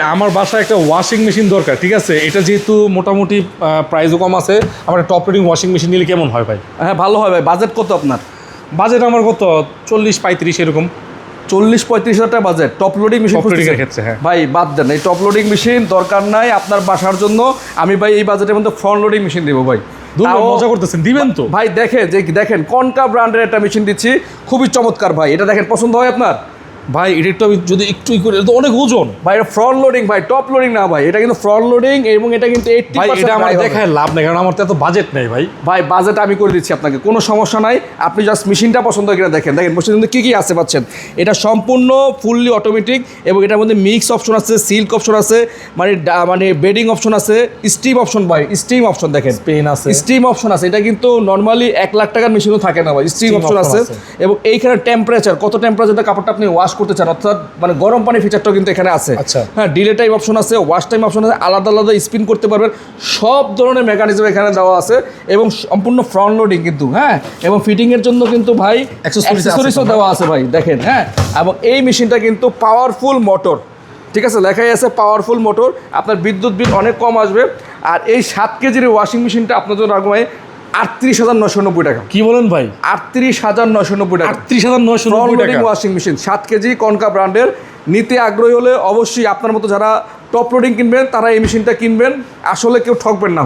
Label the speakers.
Speaker 1: আমার বাসায় একটা ওয়াশিং মেশিন দরকার, ঠিক আছে? এটা যেহেতু মোটামুটি প্রাইসও কম আছে, আমার টপ রেটিং ওয়াশিং মেশিন নিলে কেমন হয় ভাই?
Speaker 2: হ্যাঁ ভালো হয় ভাই। বাজেট কত আপনার?
Speaker 1: বাজেট আমার কত 40-35 এরকম।
Speaker 2: 40-35 হাজার টাকা budget top loading machine
Speaker 1: top rating এর ক্ষেত্রে, হ্যাঁ
Speaker 2: ভাই বাদ দেন, এই টপ লোডিং মেশিন দরকার নাই আপনার বাসার জন্য। আমি ভাই এই বাজেটের মধ্যে ফ্রন্ট লোডিং মেশিন দেবো ভাই।
Speaker 1: মজা করতেছেন, দিবেন তো
Speaker 2: ভাই? দেখেন কনকা ব্র্যান্ডের একটা মেশিন দিচ্ছি, খুবই চমৎকার ভাই। এটা দেখেন, পছন্দ হয় আপনার?
Speaker 1: ভাই এটা একটু আমি যদি একটু করে, এটা তো অনেক ওজন
Speaker 2: ভাই। এটা ফ্রন্ট লোডিং ভাই, টপ লোডিং না ভাই, এটা কিন্তু ফ্রন্ট লোডিং এবং এটা কিন্তু 80%
Speaker 1: ভাই। এটা আমার
Speaker 2: dry হবে।
Speaker 1: দেখায় লাভ নেই, কারণ আমার তো এত বাজেট নেই ভাই।
Speaker 2: ভাই বাজেট আমি করে দিচ্ছি আপনাকে, কোনো সমস্যা নাই। আপনি জাস্ট মেশিনটা পছন্দ করে দেখেন মেশিনের মধ্যে কী আছে পাচ্ছেন। এটা সম্পূর্ণ ফুললি অটোমেটিক এবং এটার মধ্যে মিক্স অপশন আছে, সিল্ক অপশন আছে, মানে বেডিং অপশন আছে, স্টিম অপশন ভাই, স্টিম অপশন দেখেন,
Speaker 1: পেন আছে,
Speaker 2: স্টিম অপশন আছে। এটা কিন্তু নর্মালি 1 লাখ টাকার মেশিনও থাকে না ভাই, স্টিম অপশন আছে। এবং এইখানে টেম্পারেচার, কত টেম্পারেচারটা কাপড়টা আপনি ওয়াশ করতে চান, অর্থাৎ মানে গরম পানি ফিচারটাও কিন্তু এখানে আছে।
Speaker 1: আচ্ছা,
Speaker 2: হ্যাঁ, ডিলে টাইম অপশন আছে, ওয়াশ টাইম অপশন আছে, আলাদা আলাদা স্পিন করতে পারবেন, সব ধরনের মেকানিজম এখানে দেওয়া আছে এবং সম্পূর্ণ ফ্রন্ট লোডিং কিন্তু। হ্যাঁ, এবং ফিটিংয়ের জন্য কিন্তু ভাই অ্যাক্সেসরিজও দেওয়া আছে ভাই, দেখেন। হ্যাঁ, এবং এই মেশিনটা কিন্তু পাওয়ারফুল মোটর, ঠিক আছে, লেখাই আছে পাওয়ারফুল মোটর। আপনার বিদ্যুৎ বিল অনেক কম আসবে। আর এই 7 কেজির ওয়াশিং মেশিনটা আপনার জন্য রাখবো 38,990 টাকা।
Speaker 1: কি বলেন ভাই?
Speaker 2: 38,990 টাকা।
Speaker 1: 38,990 টাকা
Speaker 2: ওয়াশিং মেশিন 7 কেজি কনকা ব্র্যান্ডের। নিতে আগ্রহী হলে অবশ্যই আপনার মতো যারা টপ লোডিং কিনবেন তারা এই মেশিনটা কিনবেন, আসলে কেউ ঠকবেন না।